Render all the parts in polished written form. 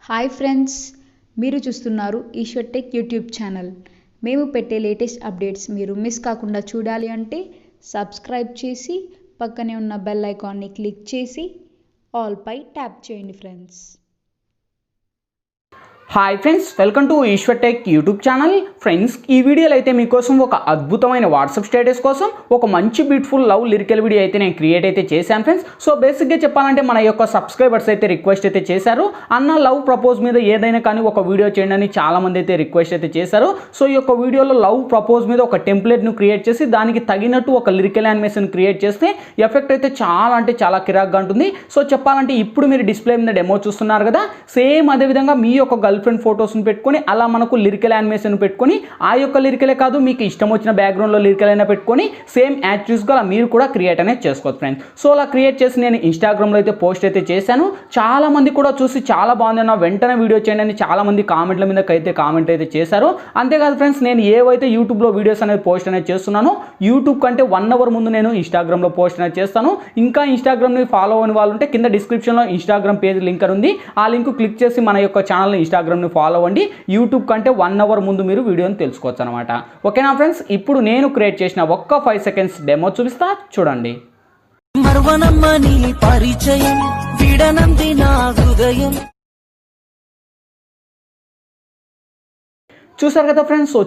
Hi friends, మీరు చూస్తున్నారు Eshwar tech YouTube channel. మేము పెట్టే లేటెస్ట్ అప్డేట్స్ మీరు మిస్ కాకుండా చూడాలి అంటే సబ్స్క్రైబ్ చేసి పక్కనే ఉన్న బెల్ ఐకాన్ని క్లిక్ చేసి ఆల్ పై ట్యాప్ చేయండి friends. Hi friends, welcome to Eshwar tech YouTube channel. Friends, ఈ వీడియోలో అయితే మీకోసం ఒక అద్భుతమైన వాట్సాప్ స్టేటస్ కోసం ఒక మంచి బ్యూటిఫుల్ లవ్ లిరికల్ వీడియో అయితే నేను క్రియేట్ అయితే చేశాను ఫ్రెండ్స్. సో బేసిక్గా చెప్పాలంటే మన యొక్క సబ్స్క్రైబర్స్ అయితే రిక్వెస్ట్ అయితే చేశారు, అన్న లవ్ ప్రపోజ్ మీద ఏదైనా కానీ ఒక వీడియో చేయండి అని చాలామంది అయితే రిక్వెస్ట్ అయితే చేశారు. సో ఈ యొక్క వీడియోలో లవ్ ప్రపోజ్ మీద ఒక టెంప్లెట్ను క్రియేట్ చేసి దానికి తగినట్టు ఒక లిరికల్ యానిమేషన్ క్రియేట్ చేస్తే ఎఫెక్ట్ అయితే చాలా కిరాక్గా ఉంటుంది. సో చెప్పాలంటే ఇప్పుడు మీరు డిస్ప్లే మీద డెమో చూస్తున్నారు కదా, సేమ్ అదేవిధంగా మీ యొక్క గర్ల్ ఫ్రెండ్ ఫొటోస్ని పెట్టుకొని అలా మనకు లిరికల్ యానిమేషన్ పెట్టుకొని ఆ యొక్క లిరికలే కాదు మీకు ఇష్టం వచ్చిన బ్యాక్గ్రౌండ్లో లిరికల్ అయినా పెట్టుకొని సేమ్ యాక్చువల్స్గా మీరు కూడా క్రియేట్ అనేది చేసుకోవచ్చు ఫ్రెండ్స్. సో అలా క్రియేట్ చేసి నేను ఇన్స్టాగ్రామ్లో అయితే పోస్ట్ అయితే చేశాను. చాలా మంది కూడా చూసి చాలా బాగుంది నా వెంటనే వీడియో చేయండి అని చాలా మంది కామెంట్ల మీద అయితే కామెంట్ అయితే చేశారు. అంతేకాదు ఫ్రెండ్స్, నేను ఏవైతే యూట్యూబ్లో వీడియోస్ అనేది పోస్ట్ అనేది చేస్తున్నానో యూట్యూబ్ కంటే 1 అవర్ ముందు నేను ఇన్స్టాగ్రామ్లో పోస్ట్ అనేది చేస్తాను. ఇంకా ఇన్స్టాగ్రామ్ని ఫాలో అవ్వని వాళ్ళు ఉంటే కింద డిస్క్రిప్షన్లో ఇన్స్టాగ్రామ్ పేజ్ లింక్ ఉంది, ఆ లింక్ క్లిక్ చేసి మన యొక్క ఛానల్ని ఇన్స్టాగ్రామ్ని ఫాలో అవ్వండి. యూట్యూబ్ కంటే 1 అవర్ ముందు మీరు వీడియోని తెలుసుకోవచ్చు అనమాట. ఓకేనా ఫ్రెండ్స్, ఇప్పుడు నేను క్రియేట్ చేసిన ఒక్క 5 సెకండ్స్ డెమో చూపిస్తా, చూడండి. మర్వనమ్మని పరిచయం విడనంది నా హృదయం. చూసారు కదా ఫ్రెండ్స్, సో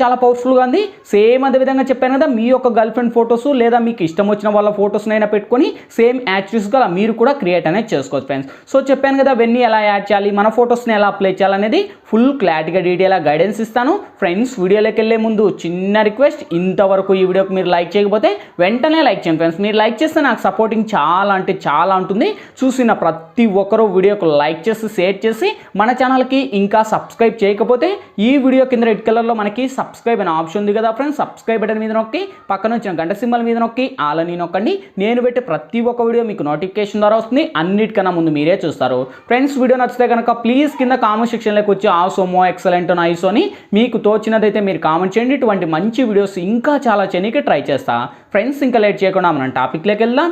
చాలా పవర్ఫుల్గా ఉంది. సేమ్ అదే విధంగా చెప్పాను కదా, మీ యొక్క గర్ల్ ఫ్రెండ్ ఫొటోస్ లేదా మీకు ఇష్టం వచ్చిన వాళ్ళ ఫొటోస్నైనా పెట్టుకొని సేమ్ యాక్చువల్స్గా మీరు కూడా క్రియేట్ అనేది చేసుకోవచ్చు ఫ్రెండ్స్. సో చెప్పాను కదా, వెన్నీ ఎలా యాడ్ చేయాలి, మన ఫొటోస్ని ఎలా అప్లై చేయాలనేది ఫుల్ క్లారిటీగా డీటెయిల్గా గైడెన్స్ ఇస్తాను ఫ్రెండ్స్. వీడియోలోకి వెళ్ళే ముందు చిన్న రిక్వెస్ట్, ఇంతవరకు ఈ వీడియోకి మీరు లైక్ చేయకపోతే వెంటనే లైక్ చేయండి ఫ్రెండ్స్. మీరు లైక్ చేస్తే నాకు సపోర్టింగ్ చాలా ఉంటుంది. చూసిన ప్రతి ఒక్కరూ వీడియోకి లైక్ చేసి షేర్ చేసి మన ఛానల్కి ఇంకా సబ్స్క్రైబ్ చేయకపోతే ఈ వీడియో కింద రెడ్ కలర్లో మనకి సబ్స్క్రైబ్ అనే ఆప్షన్ ఉంది కదా ఫ్రెండ్స్, సబ్స్క్రైబ్ బటన్ మీద నొక్కి పక్కన వచ్చిన గంట సింబల్ మీద నొక్కి ఆల్ అని నొక్కండి. నేను పెట్టే ప్రతి ఒక్క వీడియో మీకు నోటిఫికేషన్ ద్వారా వస్తుంది, అన్నిటికన్నా ముందు మీరే చూస్తారు ఫ్రెండ్స్. వీడియో నచ్చితే కనుక ప్లీజ్ కింద కామెంట్ సెక్షన్లోకి వచ్చి ఆసోమో ఎక్సలెంట్ నైస్ అని మీకు తోచినదైతే మీరు కామెంట్ చేయండి. ఇటువంటి మంచి వీడియోస్ ఇంకా చాలా చేయడానికి ట్రై చేస్తా ఫ్రెండ్స్. ఇంకా లేట్ చేయకుండా మనం టాపిక్లోకి వెళ్దాం.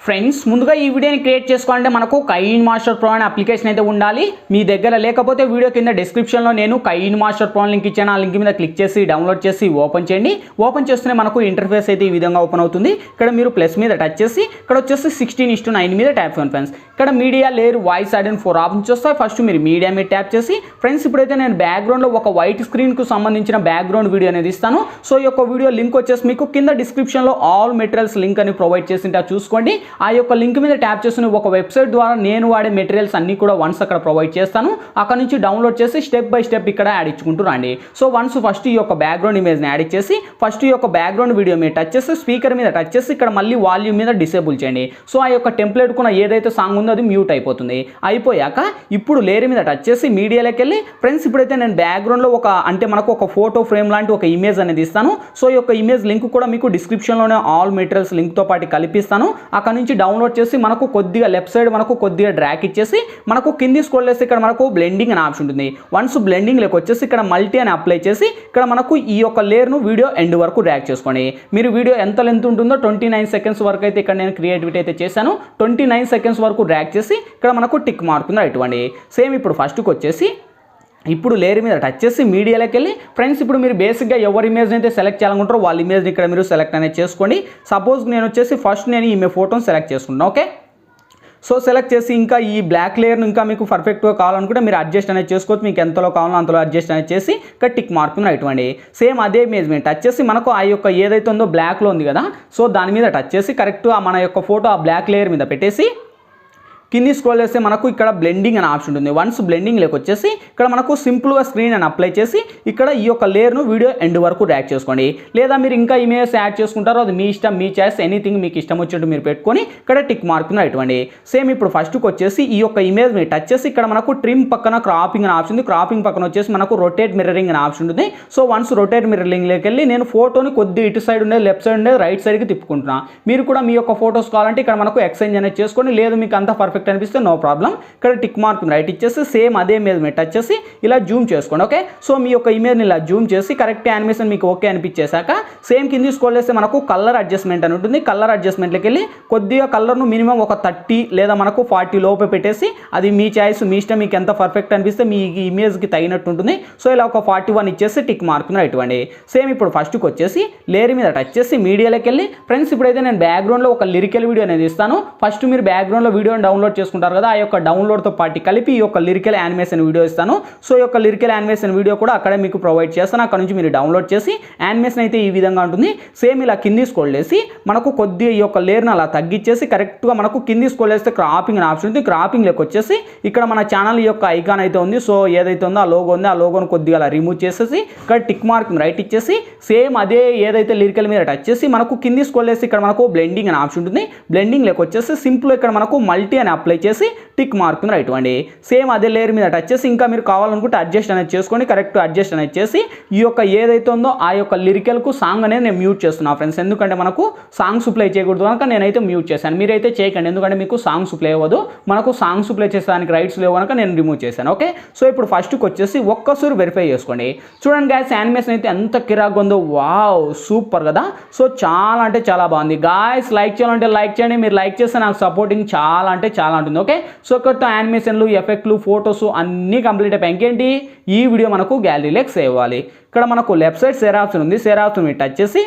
ఫ్రెండ్స్, ముందుగా ఈ వీడియోని క్రియేట్ చేసుకోవాలంటే మనకు కైన్మాస్టర్ ప్రో అనే అప్లికేషన్ అయితే ఉండాలి. మీ దగ్గర లేకపోతే వీడియో కింద డిస్క్రిప్షన్లో నేను కైన్మాస్టర్ ప్రో లింక్ ఇచ్చాను, ఆ లింక్ మీద క్లిక్ చేసి డౌన్లోడ్ చేసి ఓపెన్ చేయండి. ఓపెన్ చేస్తేనే మనకు ఇంటర్ఫేస్ అయితే ఈ విధంగా ఓపెన్ అవుతుంది. ఇక్కడ మీరు ప్లస్ మీద టచ్ చేసి ఇక్కడ వచ్చేసి 16:9 మీద ట్యాప్ చేయండి ఫ్రెండ్స్. ఇక్కడ media layer voice add and 4 options వస్తాయి. ఫస్ట్ మీరు మీడియా మీద ట్యాప్ చేసి ఫ్రెండ్స్ ఇప్పుడైతే నేను బ్యాక్గ్రౌండ్లో ఒక వైట్ స్క్రీన్కు సంబంధించిన బ్యాక్గ్రౌండ్ వీడియో అనేది ఇస్తాను. సో ఈ యొక్క వీడియో లింక్ వచ్చేసి మీకు కింద డిస్క్రిప్షన్లో ఆల్ మెటీరియల్స్ లింక్ అని ప్రొవైడ్ చేసింటే చూసుకోండి. ఆ యొక్క లింక్ మీద ట్యాప్ చేసిన ఒక వెబ్సైట్ ద్వారా నేను వాడే మెటీరియల్స్ అన్ని కూడా వన్స్ అక్కడ ప్రొవైడ్ చేస్తాను. అక్కడ నుంచి డౌన్లోడ్ చేసి స్టెప్ బై స్టెప్ ఇక్కడ యాడ్ ఇచ్చుకుంటూ రండి. సో వన్స్ ఫస్ట్ ఈ యొక్క బ్యాక్గ్రౌండ్ ఇమేజ్ని యాడ్ ఇచ్చేసి ఫస్ట్ ఈ యొక్క బ్యాక్గ్రౌండ్ వీడియో మీద టచ్ చేసి స్పీకర్ మీద టచ్ చేసి ఇక్కడ మళ్ళీ వాల్యూమ్ మీద డిసేబుల్ చేయండి. సో ఆ యొక్క టెంప్లెట్ కూడా ఏదైతే సాంగ్ ఉందో అది మ్యూట్ అయిపోతుంది. అయిపోయాక ఇప్పుడు లేయర్ మీద టచ్ చేసి మీడియాలోకి వెళ్ళి ఫ్రెండ్స్ ఇప్పుడైతే నేను బ్యాక్గ్రౌండ్లో అంటే మనకు ఒక ఫోటో ఫ్రేమ్ లాంటి ఒక ఇమేజ్ అనేది ఇస్తాను. సో ఈ యొక్క ఇమేజ్ లింక్ కూడా మీకు డిస్క్రిప్షన్లోనే ఆల్ మెటీరియల్స్ లింక్తో పాటు కల్పిస్తాను. అక్కడ నుంచి డౌన్లోడ్ చేసి మనకు కొద్దిగా లెఫ్ట్ సైడ్ మనకు కొద్దిగా డ్రాగ్ ఇచ్చేసి మనకు కింది స్క్రోల్ చేసి ఇక్కడ మనకు బ్లెండింగ్ అనే ఆప్షన్ ఉంటుంది. వన్స్ బ్లెండింగ్ లేక వచ్చేసి ఇక్కడ మల్టీ అని అప్లై చేసి ఇక్కడ మనకు ఈ యొక్క లేయర్ను వీడియో ఎండ్ వరకు డ్రాగ్ చేసుకోండి. మీరు వీడియో ఎంత లెంత్ ఉంటుందో 29 సెకండ్స్ వరకు అయితే ఇక్కడ నేను క్రియేటివిటీ అయితే చేశాను. 29 సెకండ్స్ వరకు డ్రాగ్ చేసి ఇక్కడ మనకు టిక్ మార్క్ ఉంది ఇటువంటి. సేమ్ ఇప్పుడు ఫస్ట్కి వచ్చేసి ఇప్పుడు లేయర్ మీద టచ్ చేసి మీడియాలోకి వెళ్ళి ఫ్రెండ్స్ ఇప్పుడు మీరు బేసిక్గా ఎవరి ఇమేజ్ని అయితే సెలెక్ట్ చేయాలనుకుంటారో వాళ్ళ ఇమేజ్ని ఇక్కడ మీరు సెలెక్ట్ అనేది చేసుకోండి. సపోజ్ నేను వచ్చేసి ఫస్ట్ నేను ఈ ఫోటోని సెలెక్ట్ చేసుకుంటాను. ఓకే, సో సెలెక్ట్ చేసి ఇంకా ఈ బ్లాక్ లేయర్ను ఇంకా మీకు పర్ఫెక్ట్గా కావాలనుకుంటే మీరు అడ్జస్ట్ అనేది చేసుకోవచ్చు. మీకు ఎంతలో కావాలో అంతలో అడ్జస్ట్ అనేది చేసి ఇక్కడ టిక్ మార్క్ మీద ఇటువంటి. సేమ్ అదే ఇమేజ్ మీద టచ్ చేసి మనకు ఆ యొక్క ఏదైతే ఉందో బ్లాక్లో ఉంది కదా, సో దాని మీద టచ్ చేసి కరెక్ట్ మన యొక్క ఫోటో ఆ బ్లాక్ లేయర్ మీద పెట్టేసి కింది స్క్రోల్ చేస్తే మనకు ఇక్కడ బ్లెండింగ్ అనే ఆప్షన్ ఉంటుంది. వన్స్ బ్లెండింగ్ లేక వచ్చేసి ఇక్కడ మనకు సింపుల్గా స్క్రీన్ అని అప్లై చేసి ఇక్కడ ఈ యొక్క లేయర్ను వీడియో ఎండ్ వరకు డ్రాగ్ చేసుకోండి. లేదా మీరు ఇంకా ఇమేజ్ యాడ్ చేసుకుంటారో అది మీ ఇష్టం, మీ చాయిస్, ఎనీథింగ్ మీకు ఇష్టం వచ్చినట్టు మీరు పెట్టుకొని ఇక్కడ టిక్ మార్క్ ఇటువంటి. సేమ్ ఇప్పుడు ఫస్ట్కి వచ్చేసి ఈ యొక్క ఇమేజ్ మీద టచ్ చేసి ఇక్కడ మనకు ట్రిమ్ పక్కన క్రాపింగ్ అనే ఆప్షన్ ఉంది. క్రాపింగ్ పక్కన వచ్చేసి మనకు రొటేట్ మిర్రరింగ్ అనే ఆప్షన్ ఉంటుంది. సో వన్స్ రొటేట్ మిర్రరింగ్లోకి వెళ్ళి నేను ఫోటోని కొద్దిగా ఇటు సైడ్ ఉండేది లెఫ్ట్ సైడ్ ఉండేది రైట్ సైడ్కి తిప్పుకుంటున్నాను. మీరు కూడా మీ యొక్క ఫోటోస్ కావాలంటే ఇక్కడ మనకు ఎక్స్చేంజ్ అనేది చేసుకోండి. లేదు మీకు అంత పర్ఫెక్ట్ పర్ఫెక్ట్ అనిపిస్తే నో ప్రాబ్లం ఇక్కడ టిక్ మార్క్ రైట్ ఇచ్చేసి సేమ్ అదే ఇమేజ్ మీద టచ్ చేసి ఇలా జూమ్ చేసుకోండి. ఓకే, సో మీ యొక్క ఇమేజ్ని ఇలా జూమ్ చేసి కరెక్ట్ యానిమేషన్ మీకు ఓకే అనిపించేశాక సేమ్ కింద స్క్రోల్ చేస్తే మనకు కలర్ అడ్జస్ట్మెంట్ అని ఉంటుంది. కలర్ అడ్జస్ట్మెంట్లోకి వెళ్ళి కొద్దిగా కలర్ను మినిమం ఒక 30 లేదా మనకు 40 లోపే పెట్టేసి అది మీ చాయిస్, మీ ఇష్టం, మీకు ఎంత పర్ఫెక్ట్ అనిపిస్తే మీ ఇమేజ్కి తగినట్టు ఉంటుంది. సో ఇలా ఒక 41 ఇచ్చేసి టిక్ మార్క్ మీద ఇవ్వండి. సేమ్ ఇప్పుడు ఫస్ట్కి వచ్చేసి లేయర్ మీద టచ్ చేసి మీడియాలోకి వెళ్ళి ఫ్రెండ్స్ ఇప్పుడైతే నేను బ్యాక్గ్రౌండ్లో ఒక లిరికల్ వీడియో అనేది ఇస్తాను. ఫస్ట్ మీరు బ్యాక్గ్రౌండ్లో వీడియోని డౌన్లోడ్ చేసుకుంటారు కదా, ఆ యొక్క డౌన్లోడ్తో పాటు కలిపి ఈ యొక్క లిరికల్ యానిమేషన్ వీడియో ఇస్తాను. సో ఈ యొక్క లిరికల్ యానిమేషన్ వీడియో కూడా అక్కడే మీకు ప్రొవైడ్ చేస్తాను. అక్కడ నుంచి మీరు డౌన్లోడ్ చేసి యానిమేషన్ అయితే ఈ విధంగా ఉంటుంది. సేమ్ ఇలా కింది స్క్రోల్ చేసి మనకు కొద్దిగా ఈ యొక్క లేయర్ని అలా తగ్గించేసి కరెక్ట్గా మనకు కింది స్క్రోల్ చేస్తే క్రాపింగ్ అనే ఆప్షన్ ఉంది. క్రాపింగ్లోకి వచ్చేసి ఇక్కడ మన ఛానల్ యొక్క ఐకాన్ అయితే ఉంది. సో ఏదైతే ఉందో ఆ లోగో ఉంది, ఆ లోగోను కొద్దిగా అలా రిమూవ్ చేసేసి ఇక్కడ టిక్ మార్క్ రైట్ ఇచ్చేసి సేమ్ అదే ఏదైతే లిరికల్ మీద టచ్ చేసి మనకు కింది స్క్రోల్ చేసి ఇక్కడ మనకు బ్లెండింగ్ అనే ఆప్షన్ ఉంటుంది. బ్లెండింగ్లోకి వచ్చేసి సింపుల్ ఇక్కడ మనకు మల్టీ అని అప్లై చేసి టిక్ మార్క్ రైట్ ఇవ్వండి. సేమ్ అదే లేయర్ మీద టచ్ చేసి ఇంకా మీరు కావాలనుకుంటే అడ్జస్ట్ అనేది చేసుకోండి. కరెక్ట్ అడ్జస్ట్ అనేది చేసి ఈ యొక్క ఏదైతే ఉందో ఆ యొక్క లిరికల్కు సాంగ్ అనేది నేను మ్యూట్ చేస్తున్నాను ఫ్రెండ్స్. ఎందుకంటే మనకు సాంగ్స్ ప్లే చేయకూడదు కనుక నేనైతే మ్యూట్ చేశాను. మీరైతే చేయకండి, ఎందుకంటే మీకు సాంగ్స్ ప్లే అవ్వదు. మనకు సాంగ్స్ ప్లే చేసేదానికి రైట్స్ లేవు కనుక నేను రిమూవ్ చేశాను. ఓకే, సో ఇప్పుడు ఫస్ట్కి వచ్చేసి ఒక్కసారి వెరిఫై చేసుకోండి. చూడండి గాయస్, యానిమేషన్ అయితే ఎంత కిరాక్ ఉందో, వావ్ సూపర్ కదా. సో చాలా అంటే చాలా బాగుంది గాయస్. లైక్ చేయాలంటే లైక్ చేయండి, మీరు లైక్ చేస్తే నాకు సపోర్టింగ్ చాలా అంటే చాలా ఉంటుంది. ఓకే, సో కొత్త యానిమేషన్లు, ఎఫెక్ట్లు, ఫోటోస్ అన్నీ కంప్లీట్ అయిపోయి ఇంకేంటి ఈ వీడియో మనకు గ్యాలరీలోకి సేవ్ అవ్వాలి. ఇక్కడ మనకు లెఫ్ట్ సైడ్ షేర్ ఆప్షన్ ఉంది. షేర్ ఆప్షన్ మీద టచ్ చేసి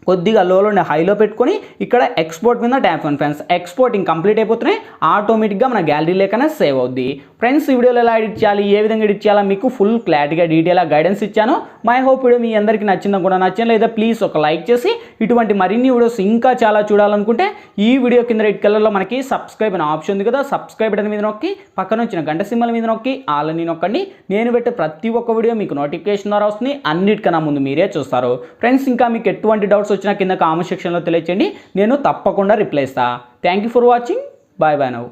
కొద్దిగా లోలో హైలో పెట్టుకొని ఇక్కడ ఎక్స్పోర్ట్ మీద ట్యాప్ చేయండి ఫ్రెండ్స్. ఎక్స్పోర్టింగ్ కంప్లీట్ అయిపోతున్నాయి, ఆటోమేటిక్గా మన గ్యాలరీ లేకనే సేవ్ అవుద్ది. ఫ్రెండ్స్ ఈ వీడియోలో ఎలా ఎడిట్ చేయాలి, ఏ విధంగా ఎడిట్ చేయాలో మీకు ఫుల్ క్లారిటీగా డీటెయిల్గా గైడెన్స్ ఇచ్చాను. మై హోప్ వీడియో మీ అందరికీ నచ్చిందని కూడా నచ్చింది. లేదా ప్లీజ్ ఒక లైక్ చేసి ఇటువంటి మరిన్ని వీడియోస్ ఇంకా చాలా చూడాలనుకుంటే ఈ వీడియో కింద రెడ్ కలర్లో మనకి సబ్స్క్రైబ్ అనే ఆప్షన్ ఉంది కదా, సబ్స్క్రైబ్ బటన్ మీద నొక్కి పక్కన వచ్చిన గంట సింబల్ మీద నొక్కి ఆల్ అని నొక్కండి. నేను పెట్టే ప్రతి ఒక్క వీడియో మీకు నోటిఫికేషన్ ద్వారా వస్తుంది. అన్నిటికన్నా ముందు మీరే చూస్తారు. ఫ్రెండ్స్ ఇంకా మీకు ఎటువంటి డౌట్స్ వచ్చినా కింద కామెంట్ సెక్షన్లో తెలియచేయండి, నేను తప్పకుండా రిప్లై ఇస్తాను. Thank you for watching. Bye bye now.